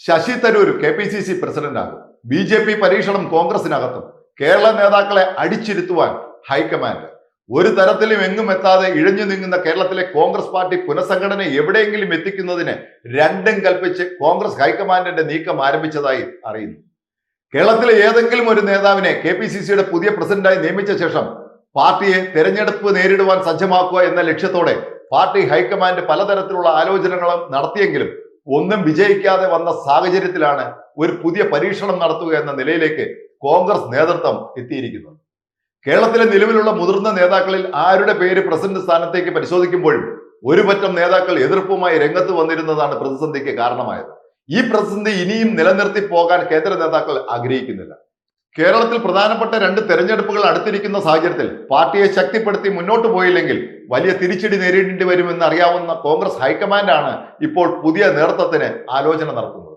Sasi Tharoor KPCC പ്രസിഡന്റാകും. BJP പരീക്ഷണം കോൺഗ്രസിനകത്തും. കേരള നേതാക്കളെ അടിച്ചിരുത്തുവാൻ high command. ഒരു തരത്തിലും എങ്ങും എത്താതെ ഇഴഞ്ഞു നീങ്ങുന്ന കേരളത്തിലെ കോൺഗ്രസ് പാർട്ടി പുനഃസംഘടന എവിടെയെങ്കിലും എത്തിക്കുന്നതിന് രണ്ടും കൽപ്പിച്ച് കോൺഗ്രസ് ഹൈക്കമാൻഡിന്റെ നീക്കം ആരംഭിച്ചതായി അറിയുന്നു. കേരളത്തിലെ ഏതെങ്കിലും ഒരു നേതാവിനെ KPCCയുടെ പുതിയ പ്രസിഡന്റായി നിയമിച്ച ശേഷം പാർട്ടിയെ തെരഞ്ഞെടുപ്പ് നേരിടുവാൻ സജ്ജമാക്കുക എന്ന ലക്ഷ്യത്തോടെ പാർട്ടി ഹൈക്കമാൻഡ് പലതരത്തിലുള്ള ആലോചനകളും നടത്തിയെങ്കിലും ഒന്നും വിജയിക്കാതെ വന്ന സാഹചര്യത്തിലാണ് ഒരു പുതിയ പരീക്ഷണം നടത്തുക എന്ന നിലയിലേക്ക് കോൺഗ്രസ് നേതൃത്വം എത്തിയിരിക്കുന്നത്. കേരളത്തിലെ നിലവിലുള്ള മുതിർന്ന നേതാക്കളിൽ ആരുടെ പേര് പ്രസിഡന്റ് സ്ഥാനത്തേക്ക് പരിശോധിക്കുമ്പോഴും ഒരുപറ്റം നേതാക്കൾ എതിർപ്പുമായി രംഗത്ത് വന്നിരുന്നതാണ് പ്രതിസന്ധിക്ക് കാരണമായത്. ഈ പ്രതിസന്ധി ഇനിയും നിലനിർത്തി പോകാൻ കേന്ദ്ര നേതാക്കൾ ആഗ്രഹിക്കുന്നില്ല. കേരളത്തിൽ പ്രധാനപ്പെട്ട 2 തെരഞ്ഞെടുപ്പുകൾ അടുത്തിരിക്കുന്ന സാഹചര്യത്തിൽ പാർട്ടിയെ ശക്തിപ്പെടുത്തി മുന്നോട്ട് പോയില്ലെങ്കിൽ വലിയ തിരിച്ചടി നേരിടേണ്ടി വരുമെന്ന് അറിയാവുന്ന കോൺഗ്രസ് ഹൈക്കമാൻഡാണ് ഇപ്പോൾ പുതിയ നേതൃത്വത്തിന് ആലോചന നടത്തുന്നത്.